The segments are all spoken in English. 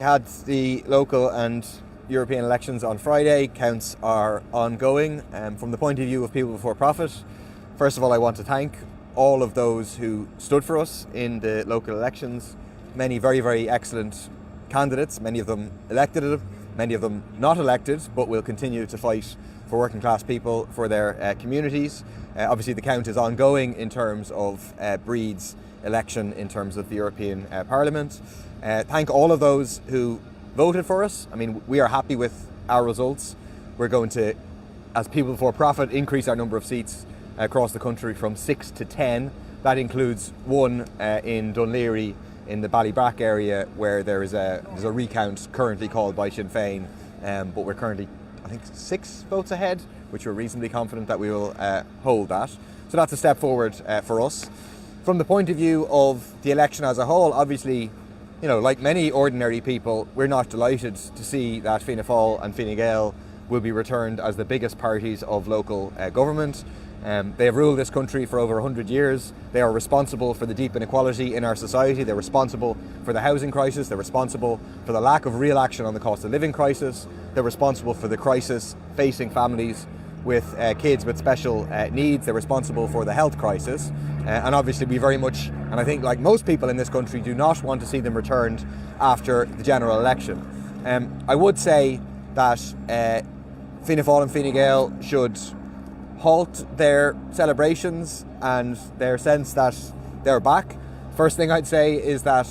We had the local and European elections on Friday. Counts are ongoing. From the point of view of People Before Profit, first of all, I want to thank all of those who stood for us in the local elections. Many very, very excellent candidates, many of them elected, many of them not elected, but will continue to fight for working class people, for their communities. Obviously the count is ongoing in terms of Breed's election in terms of the European Parliament. Thank all of those who voted for us. I mean, we are happy with our results. We're going to, as People Before Profit, increase our number of seats across the country from 6 to 10. That includes one in Dunleary in the Ballybrack area, where there's a recount currently called by Sinn Féin, but we're currently, I think, 6 votes ahead, which we're reasonably confident that we will hold that. So that's a step forward for us. From the point of view of the election as a whole, obviously, like many ordinary people, we're not delighted to see that Fianna Fáil and Fine Gael will be returned as the biggest parties of local government. They have ruled this country for over 100 years. They are responsible for the deep inequality in our society. They're responsible for the housing crisis. They're responsible for the lack of real action on the cost of living crisis. They're responsible for the crisis facing families with kids with special needs. They're responsible for the health crisis. And obviously we very much, and I think like most people in this country, do not want to see them returned after the general election. I would say that Fianna Fáil and Fine Gael should halt their celebrations and their sense that they're back. First thing I'd say is that,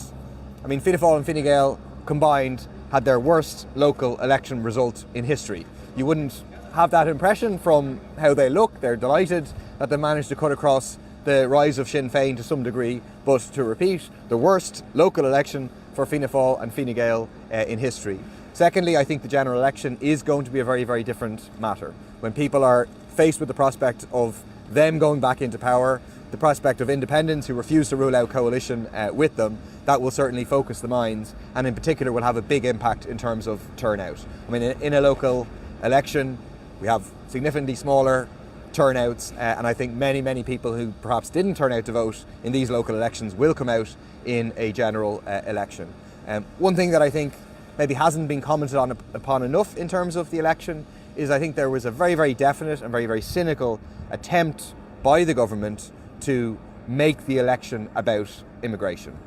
Fianna Fáil and Fine Gael combined had their worst local election result in history. You wouldn't have that impression from how they look. They're delighted that they managed to cut across the rise of Sinn Féin to some degree, but to repeat, the worst local election for Fianna Fáil and Fine Gael in history. Secondly, I think the general election is going to be a very, very different matter. When people are faced with the prospect of them going back into power, the prospect of independents who refuse to rule out coalition with them, that will certainly focus the minds, and in particular will have a big impact in terms of turnout. In a local election, we have significantly smaller turnouts, and I think many, many people who perhaps didn't turn out to vote in these local elections will come out in a general election. One thing that I think maybe hasn't been commented upon enough in terms of the election is I think there was a very, very definite and very, very cynical attempt by the government to make the election about immigration.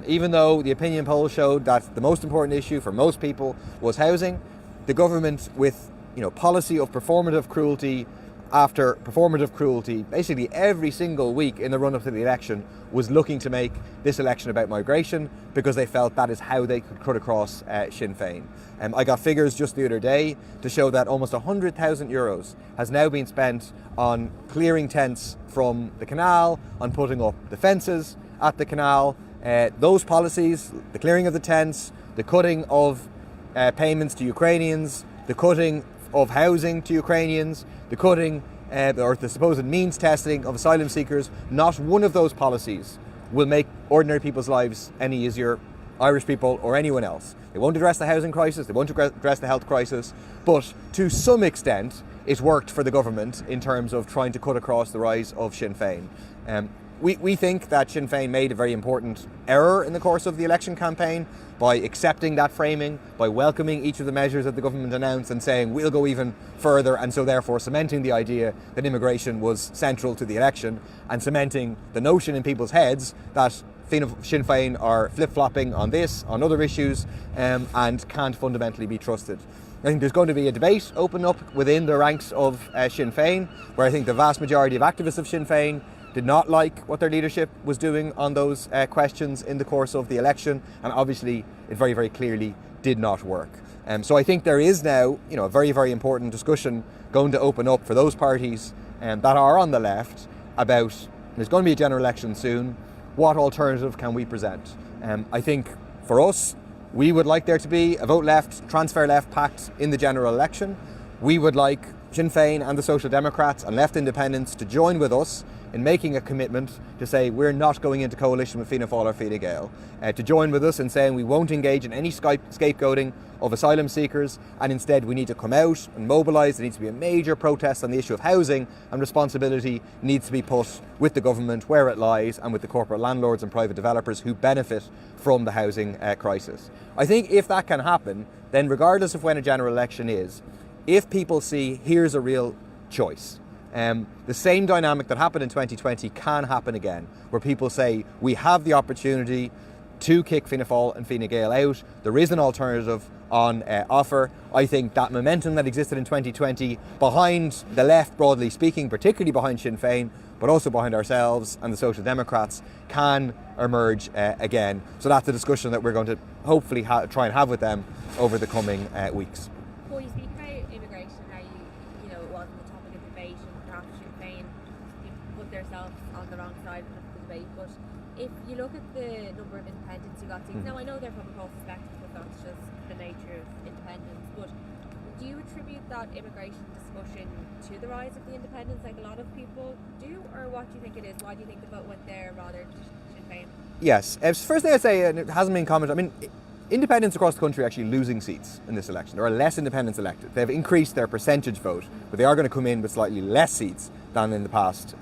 Even though the opinion poll showed that the most important issue for most people was housing, the government, with policy of performative cruelty after performative cruelty, basically every single week in the run-up to the election, was looking to make this election about migration because they felt that is how they could cut across Sinn Féin. I got figures just the other day to show that almost €100,000 has now been spent on clearing tents from the canal, on putting up the fences at the canal. Those policies, the clearing of the tents, the cutting of payments to Ukrainians, the cutting of housing to Ukrainians, the cutting or the supposed means testing of asylum seekers, not one of those policies will make ordinary people's lives any easier, Irish people or anyone else. They won't address the housing crisis, they won't address the health crisis, but to some extent it worked for the government in terms of trying to cut across the rise of Sinn Féin. We think that Sinn Féin made a very important error in the course of the election campaign by accepting that framing, by welcoming each of the measures that the government announced and saying we'll go even further, and so therefore cementing the idea that immigration was central to the election and cementing the notion in people's heads that Sinn Féin are flip-flopping on this, on other issues, and can't fundamentally be trusted. I think there's going to be a debate open up within the ranks of Sinn Féin, where I think the vast majority of activists of Sinn Féin did not like what their leadership was doing on those questions in the course of the election, and obviously it very, very clearly did not work. So I think there is now a very, very important discussion going to open up for those parties that are on the left about, there's going to be a general election soon, what alternative can we present? I think for us, we would like there to be a vote left, transfer left pact in the general election. We would like Sinn Féin and the Social Democrats and Left Independents to join with us in making a commitment to say we're not going into coalition with Fianna Fáil or Fine Gael, to join with us in saying we won't engage in any scapegoating of asylum seekers, and instead we need to come out and mobilise. There needs to be a major protest on the issue of housing, and responsibility needs to be put with the government where it lies and with the corporate landlords and private developers who benefit from the housing crisis. I think if that can happen, then regardless of when a general election is, if people see here's a real choice, the same dynamic that happened in 2020 can happen again, where people say we have the opportunity to kick Fianna Fáil and Fine Gael out. There is an alternative on offer. I think that momentum that existed in 2020 behind the left, broadly speaking, particularly behind Sinn Féin, but also behind ourselves and the Social Democrats, can emerge again. So that's a discussion that we're going to hopefully try and have with them over the coming weeks. Well, you speak about immigration, how you know, it wasn't the topic of debate, and perhaps Sinn Féin put themselves on the wrong side of the debate. But if you look at the number of independents who got seats, now I know they're from a cross perspective, but that's just the nature of independence. But do you attribute that immigration discussion to the rise of the independents, like a lot of people do, or what do you think it is? Why do you think the vote went there rather than Sinn Féin? Yes. First thing I'd say, and it hasn't been commented, I mean, independents across the country are actually losing seats in this election. There are less independents elected. They've increased their percentage vote, but they are going to come in with slightly less seats than in the past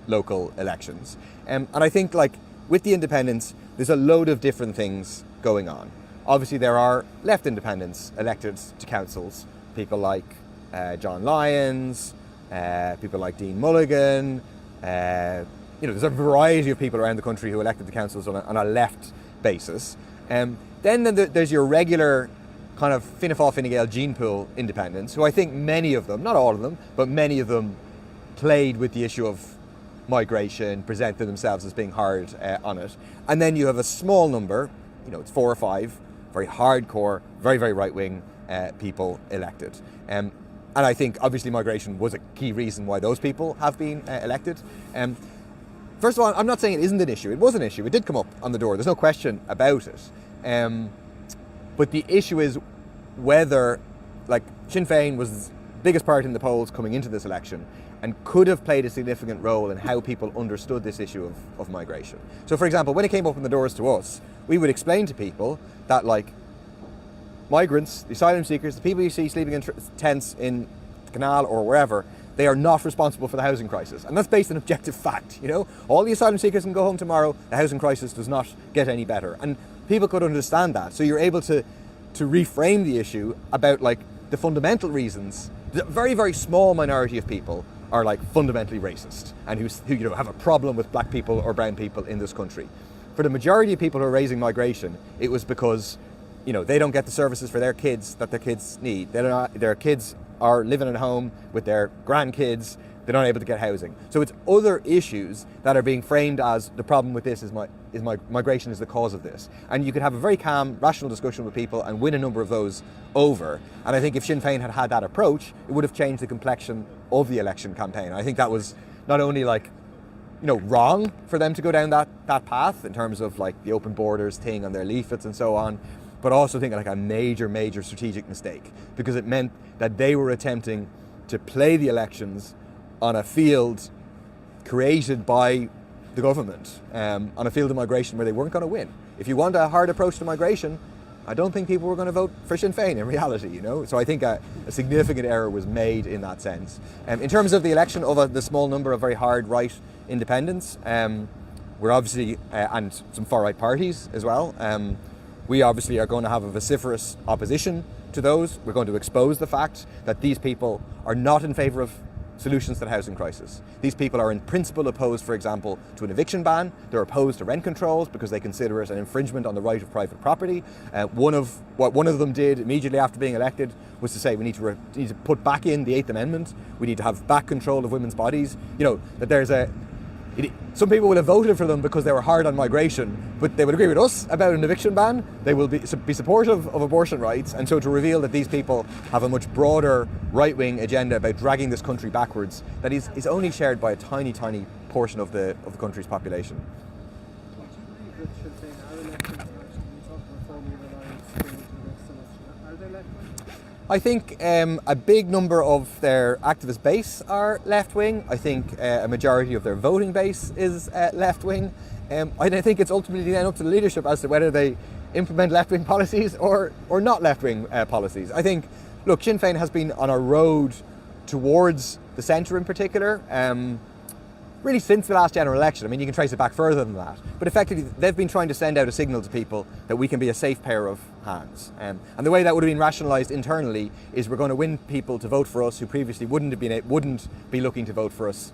local elections. And I think, like, with the independents, there's a load of different things going on. Obviously, there are left independents elected to councils, people like John Lyons, people like Dean Mulligan. There's a variety of people around the country who elected to councils on a left basis. Then there's your regular kind of Fianna Fáil, Fine Gael gene pool independents, who I think many of them, not all of them, but many of them played with the issue of migration, presented themselves as being hard on it. And then you have a small number, it's 4 or 5, very hardcore, very, very right-wing people elected. And I think obviously migration was a key reason why those people have been elected. First of all, I'm not saying it isn't an issue. It was an issue. It did come up on the door. There's no question about it. But the issue is whether, like, Sinn Féin was the biggest party in the polls coming into this election and could have played a significant role in how people understood this issue of migration. So, for example, when it came up on the doors to us, we would explain to people that, like, migrants, the asylum seekers, the people you see sleeping in tents in the canal or wherever, they are not responsible for the housing crisis. And that's based on objective fact, All the asylum seekers can go home tomorrow, the housing crisis does not get any better. And people could understand that. So you're able to reframe the issue about, like, the fundamental reasons. The very, very small minority of people are, like, fundamentally racist and who have a problem with black people or brown people in this country. For the majority of people who are raising migration, it was because, they don't get the services for their kids that their kids need. Their kids are living at home with their grandkids. They're not able to get housing. So it's other issues that are being framed as the problem with this is migration is the cause of this. And you could have a very calm, rational discussion with people and win a number of those over. And I think if Sinn Féin had had that approach, it would have changed the complexion of the election campaign. I think that was not only, like, wrong for them to go down that path in terms of, like, the open borders thing on their leaflets and so on, but also think like a major, major strategic mistake, because it meant that they were attempting to play the elections on a field created by the government, on a field of migration where they weren't going to win. If you want a hard approach to migration, I don't think people were going to vote for Sinn Féin in reality, So I think a significant error was made in that sense. In terms of the election of the small number of very hard right independents, we're obviously, and some far right parties as well, we obviously are going to have a vociferous opposition to those. We're going to expose the fact that these people are not in favour of solutions to the housing crisis. These people are in principle opposed, for example, to an eviction ban. They're opposed to rent controls because they consider it an infringement on the right of private property. One of them did immediately after being elected was to say we need to put back in the 8th Amendment. We need to have back control of women's bodies. That there's some people will have voted for them because they were hard on migration, but they would agree with us about an eviction ban. They will be supportive of abortion rights, and so to reveal that these people have a much broader right-wing agenda about dragging this country backwards that is only shared by a tiny, tiny portion of the country's population. I think a big number of their activist base are left-wing. I think a majority of their voting base is left-wing. I think it's ultimately then up to the leadership as to whether they implement left-wing policies or not left-wing policies. I think, look, Sinn Féin has been on a road towards the centre in particular, really since the last general election. I mean, you can trace it back further than that. But effectively, they've been trying to send out a signal to people that we can be a safe pair of hands. And the way that would have been rationalised internally is we're going to win people to vote for us who previously wouldn't be looking to vote for us,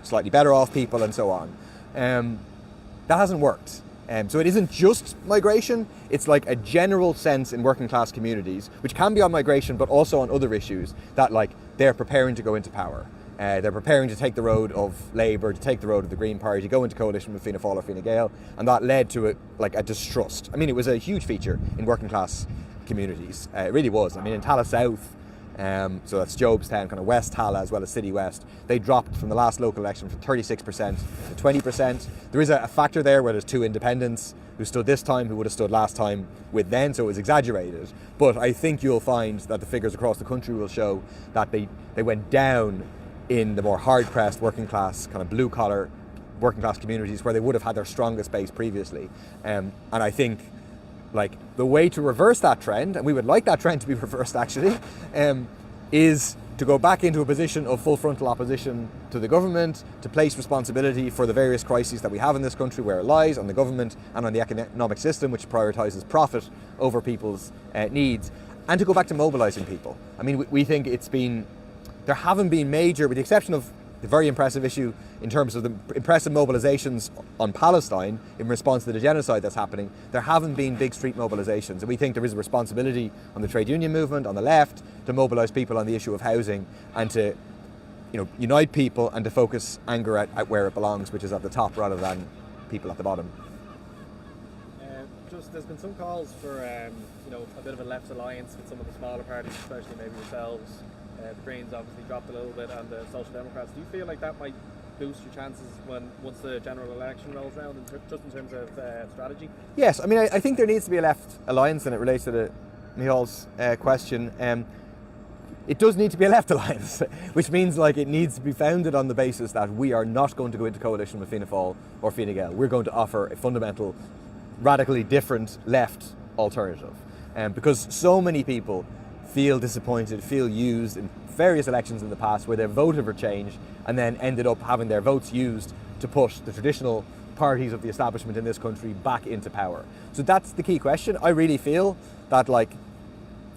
slightly better off people and so on. That hasn't worked. So it isn't just migration, it's like a general sense in working class communities, which can be on migration but also on other issues, that they're preparing to go into power. They're preparing to take the road of Labour, to take the road of the Green Party, go into coalition with Fianna Fáil or Fine Gael, and that led to a distrust. I mean, it was a huge feature in working class communities. It really was. I mean, in Tala South, so that's Jobstown, kind of West Tala as well as City West, they dropped from the last local election from 36% to 20%. There is a factor there where there's two independents who stood this time, who would have stood last time with then, so it was exaggerated. But I think you'll find that the figures across the country will show that they went down in the more hard-pressed working class, kind of blue-collar working class communities where they would have had their strongest base previously. And I think the way to reverse that trend, and we would like that trend to be reversed actually, is to go back into a position of full frontal opposition to the government, to place responsibility for the various crises that we have in this country where it lies on the government and on the economic system, which prioritises profit over people's needs, and to go back to mobilising people. I mean, we think there haven't been major, with the exception of the very impressive issue in terms of the impressive mobilisations on Palestine in response to the genocide that's happening, there haven't been big street mobilisations. And we think there is a responsibility on the trade union movement, on the left, to mobilise people on the issue of housing and to unite people and to focus anger at where it belongs, which is at the top rather than people at the bottom. There's been some calls for a bit of a left alliance with some of the smaller parties, especially maybe yourselves. The Greens obviously dropped a little bit, and the Social Democrats. Do you feel like that might boost your chances once the general election rolls around, just in terms of strategy? Yes, I mean, I think there needs to be a left alliance, and it relates to Micheál's question. It does need to be a left alliance, which means it needs to be founded on the basis that we are not going to go into coalition with Fianna Fáil or Fine Gael. We're going to offer a fundamental, radically different left alternative. Because so many people feel disappointed, feel used in various elections in the past where they've voted for change and then ended up having their votes used to push the traditional parties of the establishment in this country back into power. So that's the key question. I really feel that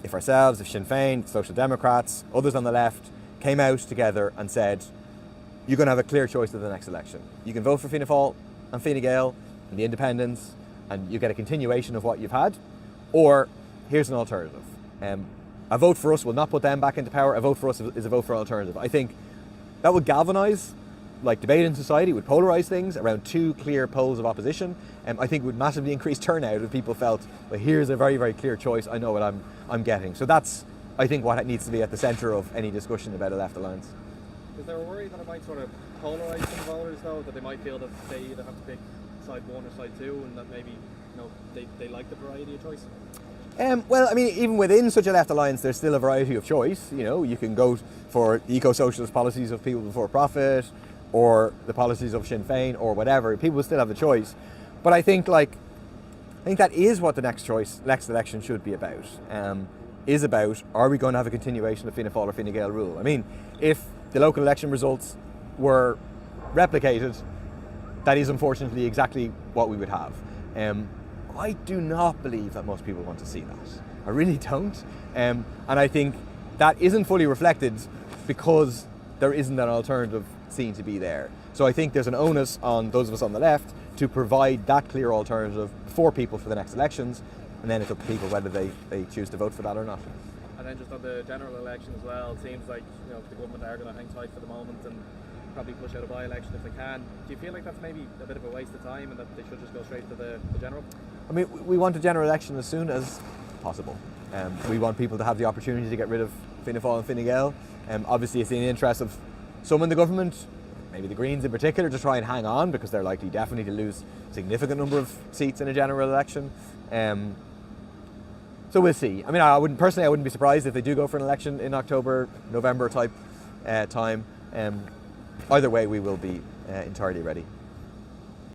if ourselves, if Sinn Féin, Social Democrats, others on the left came out together and said, you're going to have a clear choice at the next election. You can vote for Fianna Fáil and Fine Gael and the independents and you get a continuation of what you've had, or here's an alternative. A vote for us will not put them back into power. A vote for us is a vote for an alternative. I think that would galvanise debate in society, would polarise things around two clear poles of opposition. I think it would massively increase turnout if people felt, here's a very, very clear choice. I know what I'm getting. So that's, I think, what needs to be at the centre of any discussion about a left alliance. Is there a worry that it might sort of polarise some voters, though, that they might feel that they either have to pick side one or side two, and that maybe they like the variety of choice? Well, I mean, even within such a left alliance, there's still a variety of choice. You can go for the eco-socialist policies of People Before Profit, or the policies of Sinn Féin, or whatever. People will still have the choice. But I think that is what the next election should be about. Is about, are we going to have a continuation of Fianna Fáil or Fine Gael rule? I mean, if the local election results were replicated, that is unfortunately exactly what we would have. I do not believe that most people want to see that. I really don't. And I think that isn't fully reflected because there isn't an alternative seen to be there. So I think there's an onus on those of us on the left to provide that clear alternative for people for the next elections, and then it's up to people whether they choose to vote for that or not. And then just on the general election as well, it seems like the government are going to hang tight for the moment and probably push out a by-election if they can. Do you feel like that's maybe a bit of a waste of time and that they should just go straight to the general? I mean, we want a general election as soon as possible. We want people to have the opportunity to get rid of Fianna Fáil and Fine Gael. Obviously, it's in the interest of some in the government, maybe the Greens in particular, to try and hang on because they're likely definitely to lose a significant number of seats in a general election. So we'll see. I mean, I wouldn't be surprised if they do go for an election in October, November type time. Either way, we will be entirely ready.